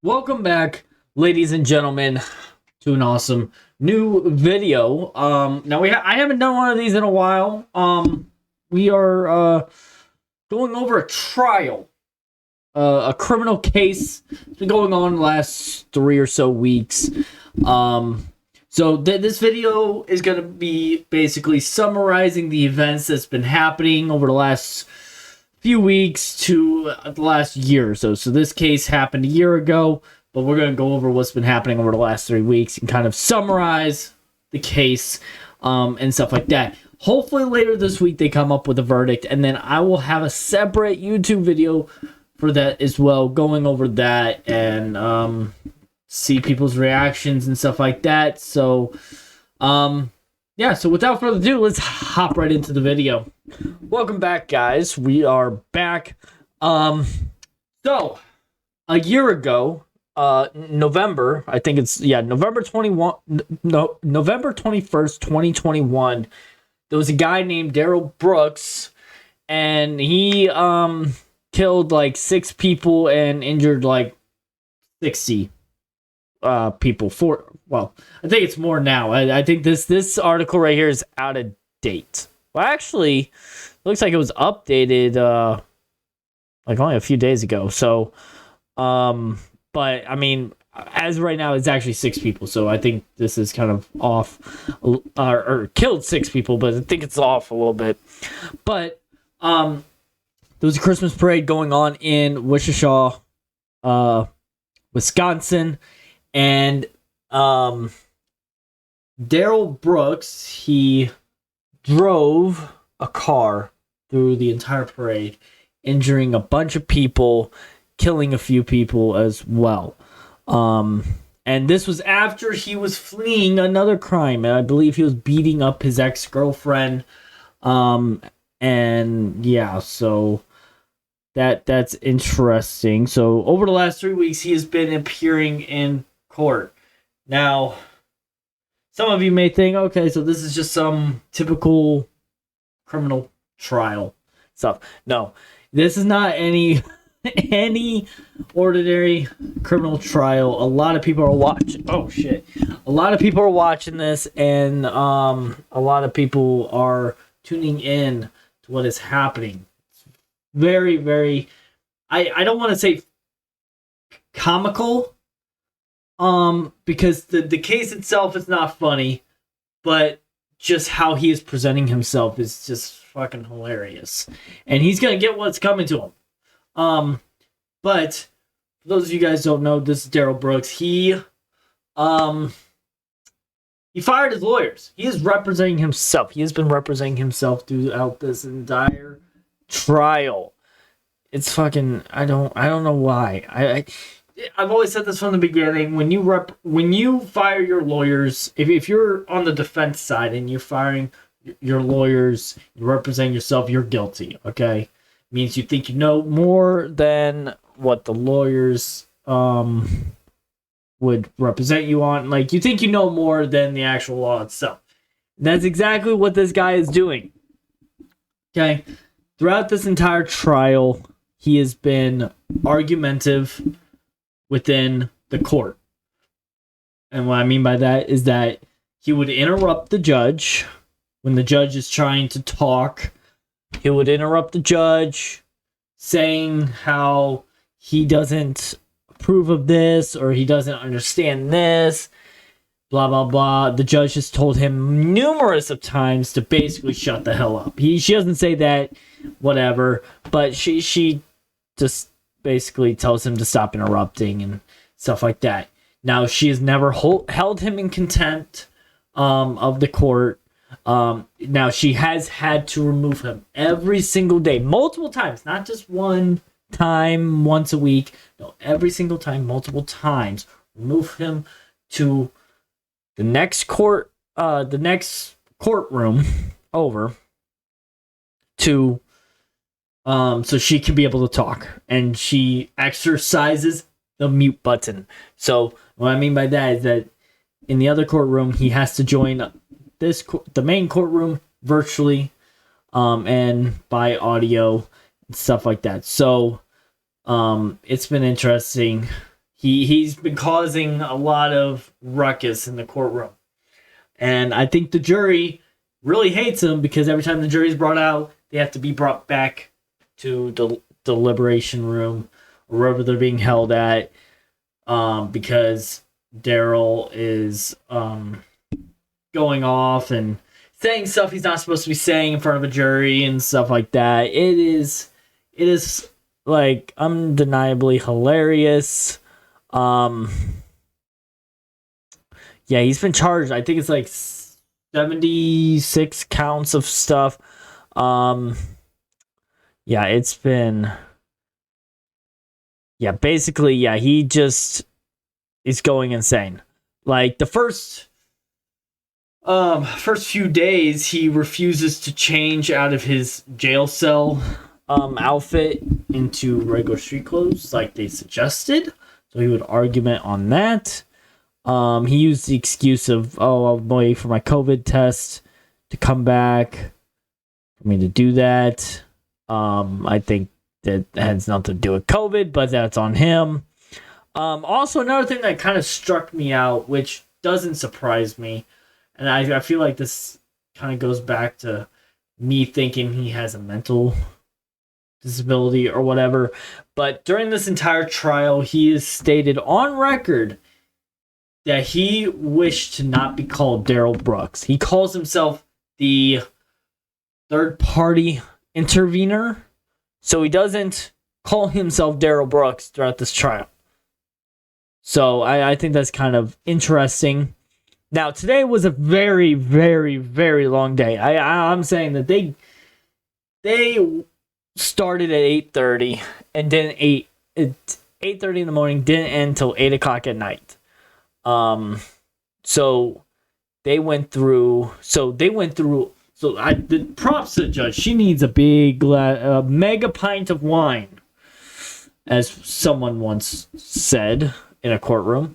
Welcome back, ladies and gentlemen, to an awesome new video. Now I haven't done one of these in a while. We are going over a trial, a criminal case. It's been going on the last 3 or so weeks. This video is going to be basically summarizing the events that's been happening over the last few weeks to the last year or so. So this case happened a year ago, but we're going to go over what's been happening over the last 3 weeks and kind of summarize the case and stuff like that. Hopefully later this week they come up with a verdict, and then I will have a separate YouTube video for that as well, going over that and see people's reactions and stuff like that. So yeah, so without further ado, let's hop right into the video. Welcome back, guys. We are back. So a year ago, November, I think it's November 21st, 2021, there was a guy named Darrell Brooks, and he killed like 6 people and injured like 60 people. I think it's more now. I think this article right here is out of date. Well, actually, looks like it was updated like only a few days ago. So, but I mean, as right now, it's actually 6 people. So I think this is kind of off, or killed 6 people, but I think it's off a little bit. But there was a Christmas parade going on in Wichita, Wisconsin, and Darrell Brooks, he drove a car through the entire parade, injuring a bunch of people, killing a few people as well. And this was after he was fleeing another crime, and I believe he was beating up his ex-girlfriend. And yeah, so that's interesting. So over the last 3 weeks, he has been appearing in court. Now, some of you may think, okay, so this is just some typical criminal trial stuff. No, this is not any ordinary criminal trial. A lot of people are watching. Oh shit! A lot of people are watching this, and a lot of people are tuning in to what is happening. It's very, very. I don't want to say comical, because the case itself is not funny, but just how he is presenting himself is just fucking hilarious, and he's gonna get what's coming to him. But for those of you guys who don't know, this is Darrell Brooks. He fired his lawyers. He is representing himself. He has been representing himself throughout this entire trial. It's fucking, I don't know why. I've always said this from the beginning. When you fire your lawyers, if you're on the defense side and you're firing your lawyers, you're representing yourself, you're guilty, okay? Means you think you know more than what the lawyers would represent you on. Like, you think you know more than the actual law itself. And that's exactly what this guy is doing. Okay? Throughout this entire trial, he has been argumentative within the court. And what I mean by that is that he would interrupt the judge when the judge is trying to talk. He would interrupt the judge, saying how he doesn't approve of this or he doesn't understand this, blah, blah, blah. The judge has told him numerous of times to basically shut the hell up. She doesn't say that, whatever, but she just basically tells him to stop interrupting and stuff like that. Now, she has never held him in contempt of the court. Now, she has had to remove him every single day, multiple times, not just one time, once a week. No, every single time, multiple times. Remove him to the next courtroom over to, so she can be able to talk, and she exercises the mute button. So what I mean by that is that in the other courtroom, he has to join the main courtroom virtually, and by audio and stuff like that. So it's been interesting. He's been causing a lot of ruckus in the courtroom. And I think the jury really hates him because every time the jury's brought out, they have to be brought back to the deliberation room or wherever they're being held at, because Darrell is going off and saying stuff he's not supposed to be saying in front of a jury and stuff like that. It is like undeniably hilarious. Yeah, he's been charged. I think it's like 76 counts of stuff. Yeah, it's been. Yeah, basically, yeah, he just is going insane. Like the first few days, he refuses to change out of his jail cell outfit into regular street clothes, like they suggested. So he would argument on that. He used the excuse of, I'll wait for my COVID test to come back for me to do that. I think that has nothing to do with COVID, but that's on him. Also, another thing that kind of struck me out, which doesn't surprise me, and I feel like this kind of goes back to me thinking he has a mental disability or whatever. But during this entire trial, he has stated on record that he wished to not be called Darrell Brooks. He calls himself the third-party intervener, so he doesn't call himself Darrell Brooks throughout this trial. So I think that's kind of interesting. Now, today was a very, very, very long day. I'm saying that they started at 8:30 and didn't 8:30 in the morning, didn't end until 8 o'clock at night. So they went through. So the props to the judge. She needs a big mega pint of wine, as someone once said in a courtroom.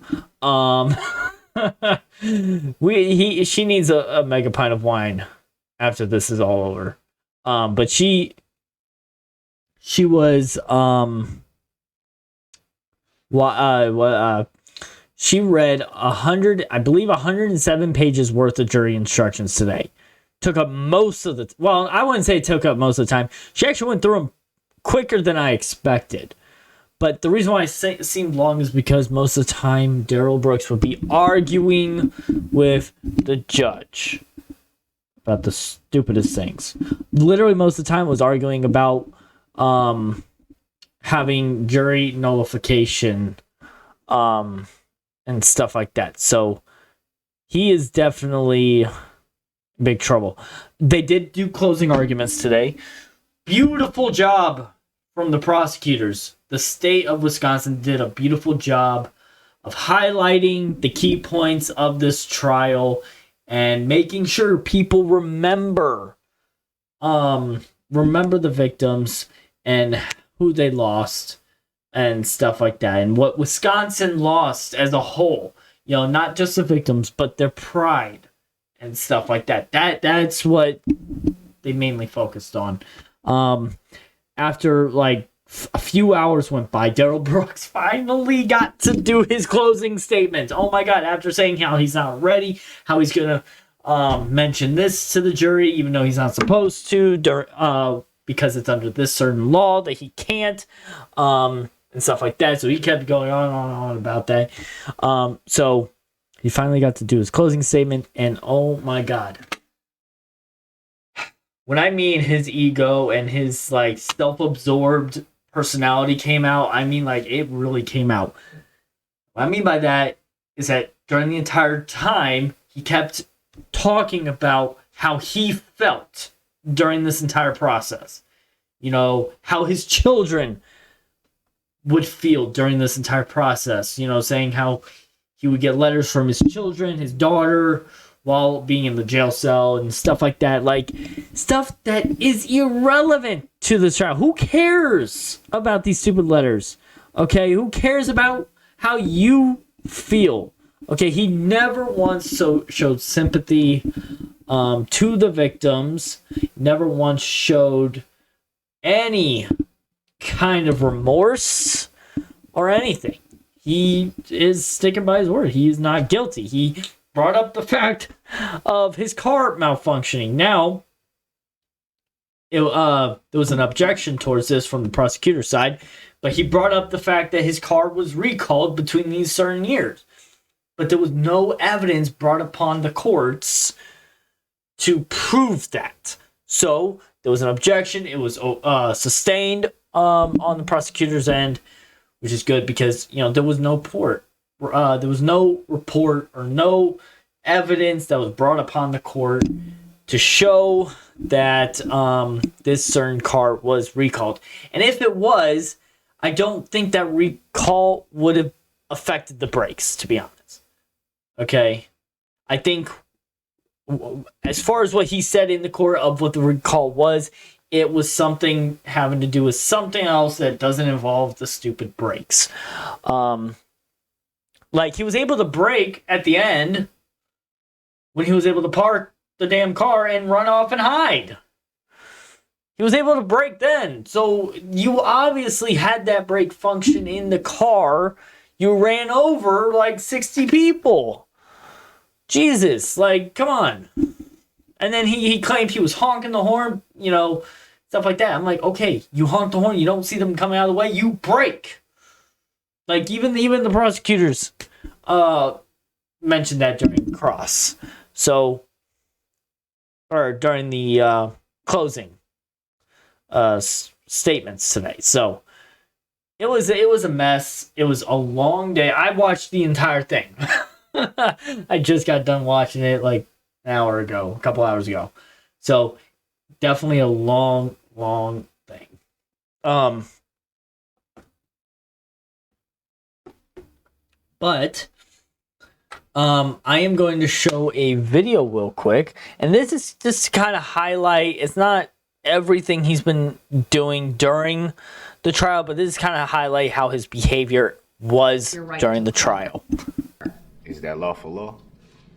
She needs a mega pint of wine after this is all over. But she was she read 107 pages worth of jury instructions today. Took up most of the I wouldn't say it took up most of the time. She actually went through them quicker than I expected. But the reason why it seemed long is because most of the time Darrell Brooks would be arguing with the judge about the stupidest things. Literally most of the time was arguing about having jury nullification and stuff like that. So he is definitely in big trouble. They did do closing arguments today. Beautiful job from the prosecutors. The state of Wisconsin did a beautiful job of highlighting the key points of this trial and making sure people remember the victims and who they lost and stuff like that, and what Wisconsin lost as a whole. You know, not just the victims, but their pride and stuff like that. That's what they mainly focused on. After like a few hours went by, Darrell Brooks finally got to do his closing statement. Oh my God, after saying how he's not ready, how he's going to mention this to the jury, even though he's not supposed to, because it's under this certain law that he can't, and stuff like that. So he kept going on and on about that. So he finally got to do his closing statement, and oh my God. When I mean his ego and his like self-absorbed personality came out, I mean like it really came out. What I mean by that is that during the entire time, he kept talking about how he felt during this entire process. You know, how his children would feel during this entire process. You know, saying how he would get letters from his children, his daughter, while being in the jail cell and stuff like that. Like, stuff that is irrelevant to the trial. Who cares about these stupid letters? Okay, who cares about how you feel? Okay, he never once showed sympathy to the victims. Never once showed any kind of remorse or anything. he is sticking by his word. He is not guilty. He brought up the fact of his car malfunctioning. Now, there was an objection towards this from the prosecutor's side, but he brought up the fact that his car was recalled between these certain years. But there was no evidence brought upon the courts to prove that. So there was an objection. It was sustained on the prosecutor's end, which is good because there was no there was no report or no evidence that was brought upon the court to show that this certain car was recalled. And if it was, I don't think that recall would have affected the brakes, to be honest. Okay, I think as far as what he said in the court of what the recall was, it was something having to do with something else that doesn't involve the stupid brakes. Like he was able to brake at the end when he was able to park the damn car and run off and hide. He was able to brake then. So you obviously had that brake function in the car. You ran over like 60 people. Jesus, like, come on. And then he claimed he was honking the horn, stuff like that. I'm like, okay, you honk the horn, you don't see them coming out of the way, you brake. Like, even the prosecutors mentioned that during cross. So, or during the closing statements today. So, it was a mess. It was a long day. I watched the entire thing. I just got done watching it like an hour ago, a couple hours ago. So definitely a long thing. But I am going to show a video real quick, and this is just to kind of highlight. It's not everything he's been doing during the trial, but this is kind of highlight how his behavior was during the trial. Is that lawful law?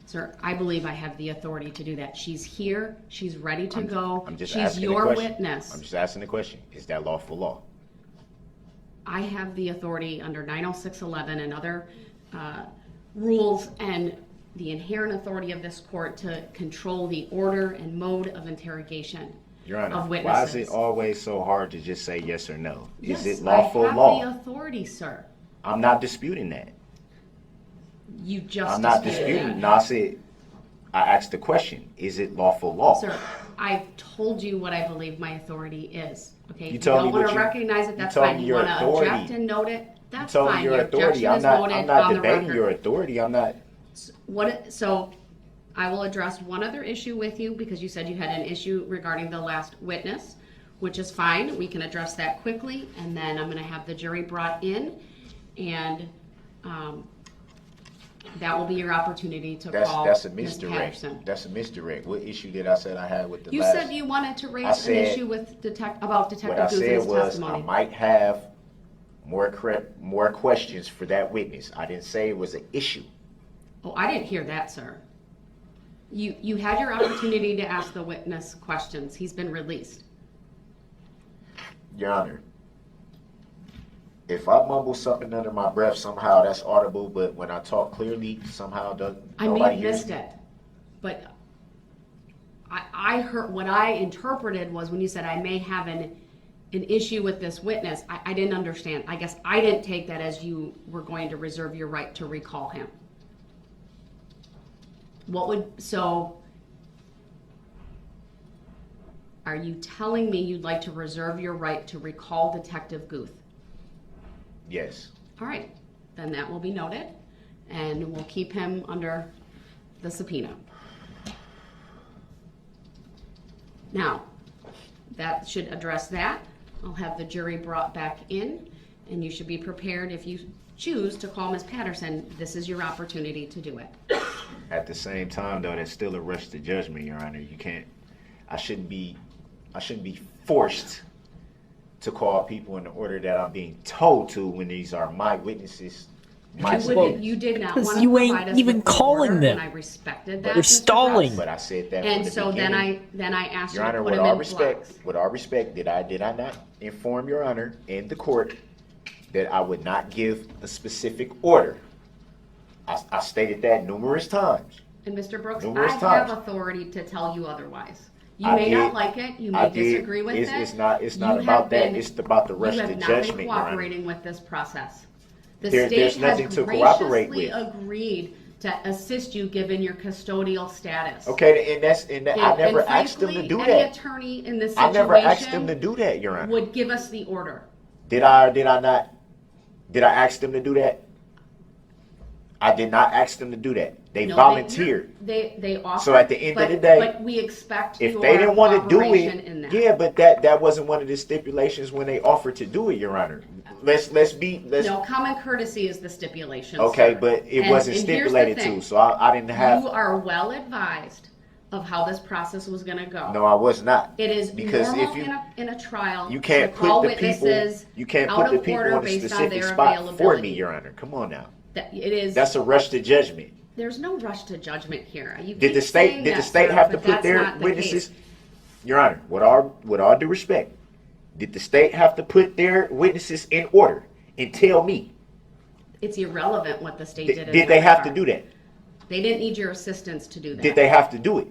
Sir, I believe I have the authority to do that. She's here. She's ready to go. She's your witness. I'm just asking the question. Is that lawful law? I have the authority under 90611 and other rules and the inherent authority of this court to control the order and mode of interrogation. Your Honor, of witnesses. Why is it always so hard to just say yes or no? Yes, is it lawful law? I have the authority, sir. I'm not disputing that. You just I'm not disputing. No, I asked the question. Is it lawful law? Sir, I've told you what I believe my authority is. Okay, you if you don't want to recognize it, that's fine. You want to object and note it, that's fine. Your authority. I'm not debating your authority. I'm not. So I will address one other issue with you because you said you had an issue regarding the last witness, which is fine. We can address that quickly, and then I'm going to have the jury brought in, and that will be your opportunity to call Ms. Patterson. That's a misdirect. What issue did I say I had with the You last? said you wanted to raise an issue with about Detective Guzman's testimony. What I said was I might have more questions for that witness. I didn't say it was an issue. Oh, I didn't hear that, sir. You had your opportunity to ask the witness questions. He's been released. Your Honor, if I mumble something under my breath, somehow that's audible, but when I talk clearly, somehow I may have missed it, but I heard, what I interpreted was when you said I may have an issue with this witness, I didn't understand. I guess I didn't take that as you were going to reserve your right to recall him. Are you telling me you'd like to reserve your right to recall Detective Guth? Yes. All right, then that will be noted, and we'll keep him under the subpoena. Now, that should address that. I'll have the jury brought back in, and you should be prepared if you choose to call Ms. Patterson. This is your opportunity to do it. At the same time, though, that's still a rush to judgment, Your Honor. You can't. I shouldn't be forced to call people in the order that I'm being told to when these are my witnesses. You did not want to you provide ain't us even with the calling order, them. and I respected that. You're stalling. But I said that. And from the so beginning. then I asked Your you Honor, to put him in blocks. with all respect, did I not inform Your Honor in the court that I would not give a specific order. I stated that numerous times. And Mr. Brooks, Numerous I times. have authority to tell you otherwise. You I may did. not like it. You I may did. disagree with it. It's not You about have that. been- It's about the rest you of the have not been judgment, Your Honor. cooperating with this process. The There's state nothing has to cooperate graciously with. agreed to assist you given your custodial status. Okay, and I never asked them to frankly, do any that. attorney in this I situation never asked them to do that, Your Honor. would give us the order. Did I not? Did I ask them to do that? I did not ask them to do that. They No, volunteered. They offered. So at the end of the day, but we expect If your they didn't want to do cooperation in it, that. yeah, but that wasn't one of the stipulations when they offered to do it, Your Honor. Let's No, common courtesy is the stipulation. okay, sir. but it And- wasn't and here's the stipulated thing. to, so I didn't have. You are well advised of how this process was going to go. No, I was not. It is Because normal if you in a trial you can't to call put the people witnesses you can't out put the of people order in a based on specific their spot for availability. me, Your Honor. Come on now. That it is. That's a rush to judgment. There's no rush to judgment here. You Did keep the state saying did the that, state sir, have to but put that's their not the witnesses? case. Your Honor, with all due respect, did the state have to put their witnesses in order and tell me? It's irrelevant what the state did. in Did they that have to regard. do that? They didn't need your assistance to do that. Did they have to do it?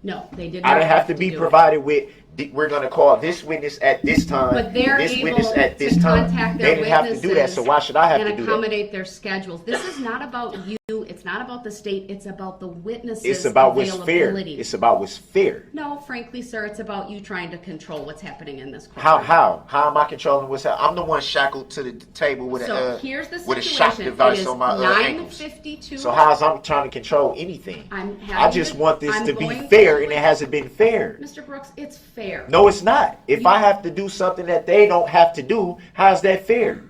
No, they did not. I didn't have to be do it. provided with. We're going to call this witness at this time. But they're this able witness at this to time. contact They their didn't have to do that, so why should I have and to do that? accommodate their schedules. This is not about you. It's not about the state. It's about the witnesses' It's about what's fair. availability. It's about what's fair. No, frankly, sir, it's about you trying to control what's happening in this court. How am I controlling what's happening? I'm the one shackled to the table with So a here's the with a situation. shock device It is on my ankles. 9:52. So how's I'm trying to control anything? I'm I having just to- want this I'm to be going fair, to- and it hasn't been fair. Mr. Brooks, it's fair. No, it's not. If I have to do something that they don't have to do, how's that fair?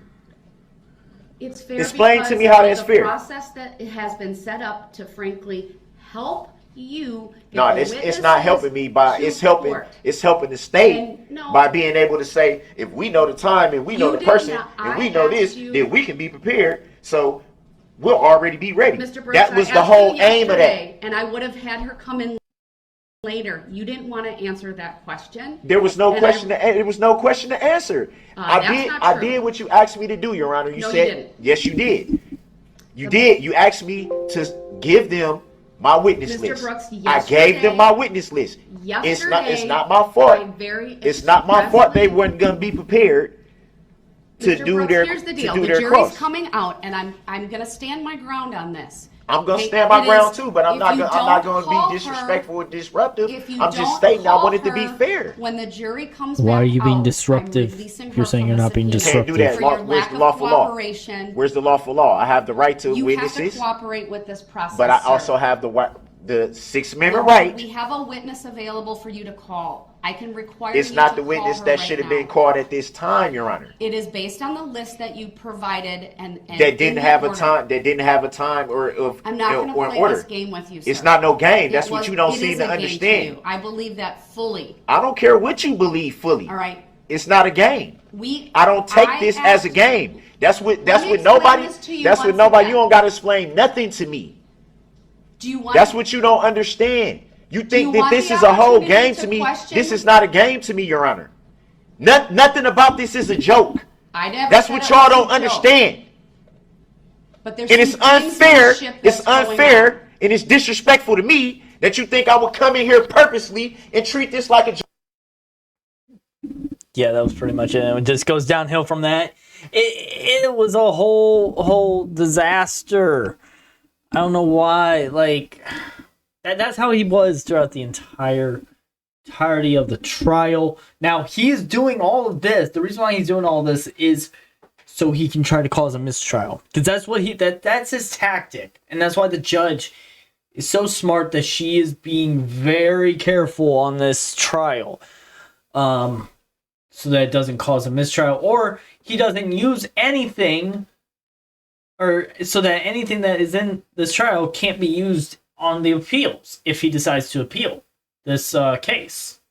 It's fair. Explain to because me how of that's the fair. process that it has been set up to, frankly, help you. get No, the it's witnesses not helping me by to it's helping court. the state And no. by being able to say if we know the time and we know You the did person not- and we I know asked this, you- then we can be prepared. So we'll already be ready. Mr. Brooks, That was I the asked whole you aim of that. yesterday, and I would have had her come in later. You didn't want to answer that question. There was no And question. There was no question to answer. That's not I true. did what you asked me to do, Your Honor. You No, you said didn't. yes, you did. You did. You asked me to give them my witness Mr. list. Brooks, I gave them yesterday- my witness list. It's not. It's Yesterday, not my fault. I very It's not my fault. They expressly- weren't gonna be prepared to Mr. do Brooks, their here's the to deal. do The their jury's cross. coming out, and I'm going to stand my ground on this. I'm gonna Okay, stand my it ground is- too, but I'm if not you gonna don't be call disrespectful her- or disruptive. If you I'm just don't stating I call want it to be her fair. When the jury comes Why back are you being out, disruptive? I'm releasing You're her saying from you're the not being subpoena Can't do that. for your Where's lack the of lawful law? cooperation. Where's the lawful law? I have the right to You have to witnesses, cooperate with this process, but I sir. also have the Sixth Amendment We right. have a witness available for you to call. I can require It's you not to the call witness her that right should have now. been called at this time, Your Honor. It is based on the list that you provided and That in didn't the have a order. time. That didn't have a time or of I'm not going to or an play order. this game with you, sir. It's not no game. That's It what was- you don't it seem is to a game understand. you. I believe that fully. I don't care what you believe fully. All right. It's not a game. We. I don't take this as a asked- game. That's what me nobody. explain this to you That's what once nobody. again. You don't got to explain nothing to me. Do you want? That's what you don't understand. You think you that want this the is a whole opportunity game to to me. question- This is not a game to me, Your Honor. Nothing about this is a joke. I never That's said what it y'all was a don't joke. understand. But there's And it's some things in the unfair. ship It's that's going on. unfair and it's disrespectful to me that you think I would come in here purposely and treat this like a joke. Yeah, that was pretty much it. It just goes downhill from that. It was a whole disaster. I don't know why. Like that's how he was throughout the entirety of the trial. Now he is doing all of this. The reason why he's doing all this is so he can try to cause a mistrial, because that's what that's his tactic, and that's why the judge is so smart that she is being very careful on this trial. So that it doesn't cause a mistrial, or he doesn't use anything, or so that anything that is in this trial can't be used on the appeals if he decides to appeal this case,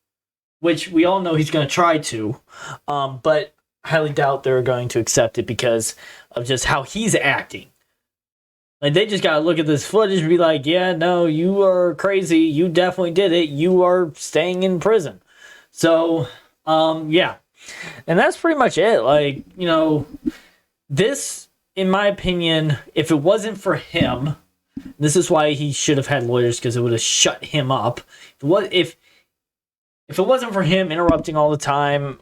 which we all know he's going to try to, but highly doubt they're going to accept it because of just how he's acting. Like, they just got to look at this footage and be like, yeah, no, you are crazy. You definitely did it. You are staying in prison. So, yeah. And that's pretty much it. Like, you know, this, in my opinion, if it wasn't for him, this is why he should have had lawyers, because it would have shut him up. If it wasn't for him interrupting all the time,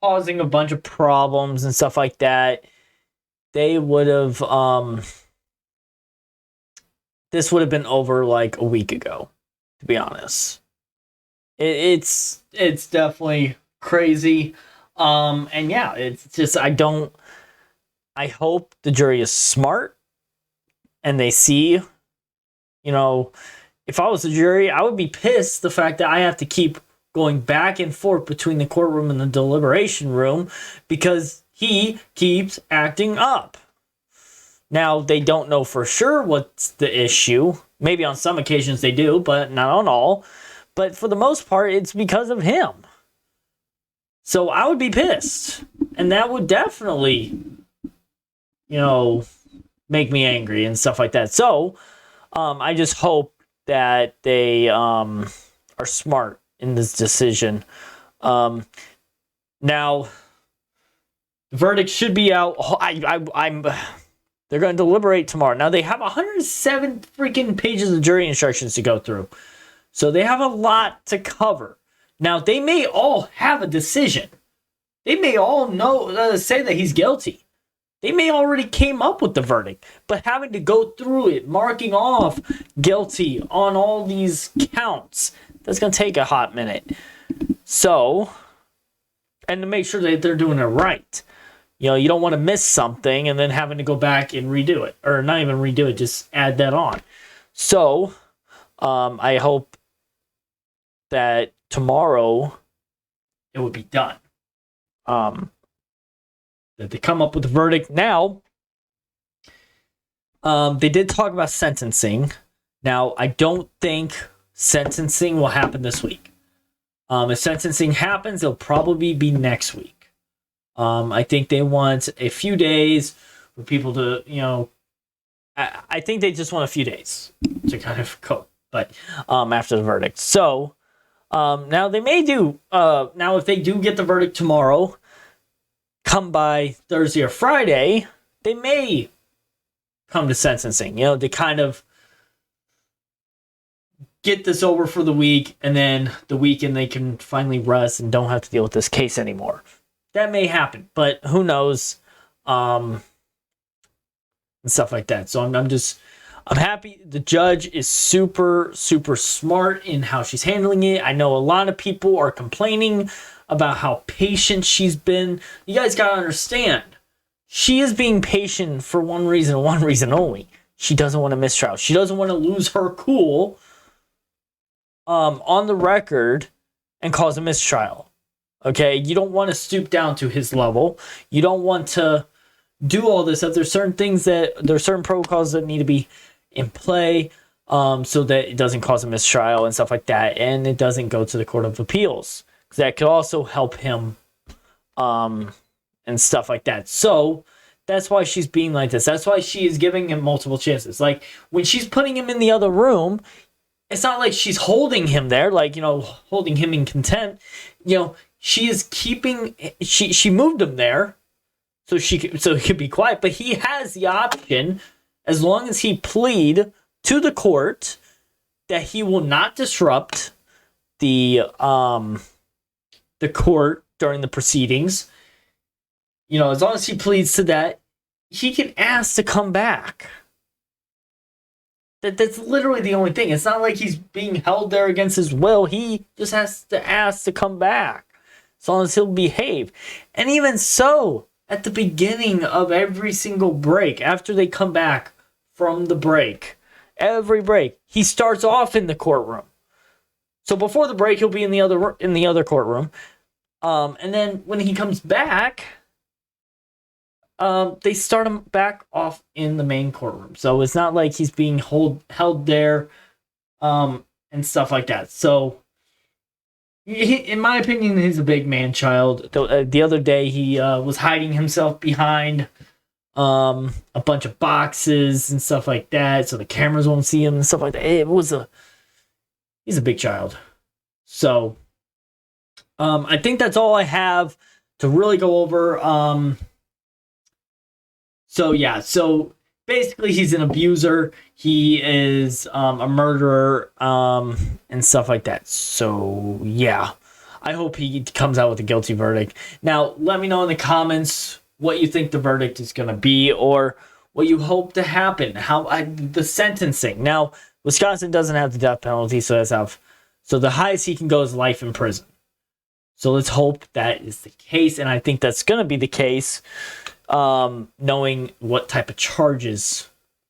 causing a bunch of problems and stuff like that, they would have this would have been over like a week ago, to be honest. It's definitely crazy. And yeah, it's just I hope the jury is smart and they see, if I was the jury, I would be pissed the fact that I have to keep going back and forth between the courtroom and the deliberation room because he keeps acting up. Now, they don't know for sure what's the issue. Maybe on some occasions they do, but not on all. But for the most part, it's because of him. So I would be pissed. And that would definitely, make me angry and stuff like that. So I just hope that they are smart in this decision. Now, the verdict should be out. They're going to deliberate tomorrow. Now, they have 107 freaking pages of jury instructions to go through. So they have a lot to cover. Now, they may all have a decision. They may all say that he's guilty. They may already came up with the verdict. But having to go through it, marking off guilty on all these counts, that's going to take a hot minute. So, and to make sure that they're doing it right. You don't want to miss something and then having to go back and redo it. Or not even redo it, just add that on. So, I hope that tomorrow it would be done. That they come up with a verdict. Now, they did talk about sentencing. Now, I don't think sentencing will happen this week. If sentencing happens, it'll probably be next week. I think they want a few days for people to, I think they just want a few days to kind of cope, but after the verdict. So, now they may do, now if they do get the verdict tomorrow, come by Thursday or Friday, they may come to sentencing, to kind of get this over for the week, and then the weekend they can finally rest and don't have to deal with this case anymore. That may happen, but who knows, and stuff like that. So I'm happy. The judge is super, super smart in how she's handling it. I know a lot of people are complaining about how patient she's been. You guys gotta understand, she is being patient for one reason only. She doesn't want to miss trial. She doesn't want to lose her cool on the record and cause a mistrial. Okay, you don't want to stoop down to his level. You don't want to do all this stuff. There's certain protocols that need to be in play so that it doesn't cause a mistrial and stuff like that, and it doesn't go to the Court of Appeals, because that could also help him and stuff like that. So that's why she's being like this. That's why she is giving him multiple chances. Like when she's putting him in the other room, it's not like she's holding him there, like, holding him in contempt. She is she moved him there so he could be quiet, but he has the option, as long as he plead to the court that he will not disrupt the court during the proceedings. As long as he pleads to that, he can ask to come back. That's literally the only thing. It's not like he's being held there against his will. He just has to ask to come back, as long as he'll behave. And even so, at the beginning of every single break, after they come back from the break, every break, he starts off in the courtroom. So before the break, he'll be in the other courtroom, and then when he comes back, they start him back off in the main courtroom. So it's not like he's being held there, and stuff like that. So, in my opinion, he's a big man child. The other day, he was hiding himself behind a bunch of boxes and stuff like that, so the cameras won't see him and stuff like that. He's a big child. So, I think that's all I have to really go over. So yeah, so basically he's an abuser. He is a murderer and stuff like that. So yeah, I hope he comes out with a guilty verdict. Now, let me know in the comments what you think the verdict is going to be, or what you hope to happen. The sentencing. Now, Wisconsin doesn't have the death penalty, so so the highest he can go is life in prison. So let's hope that is the case, and I think that's going to be the case, knowing what type of charges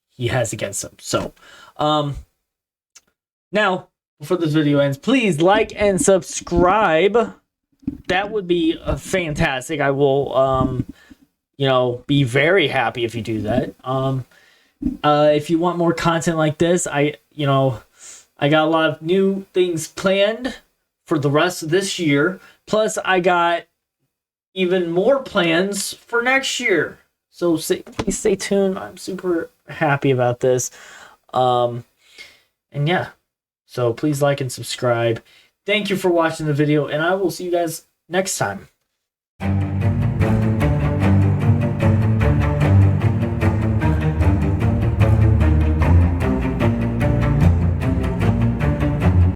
he has against him. So, now, before this video ends, please like and subscribe. That would be fantastic. I will, be very happy if you do that. If you want more content like this, I got a lot of new things planned for the rest of this year. Plus, I got even more plans for next year. So please stay tuned. I'm super happy about this. And yeah, so please like and subscribe. Thank you for watching the video, and I will see you guys next time.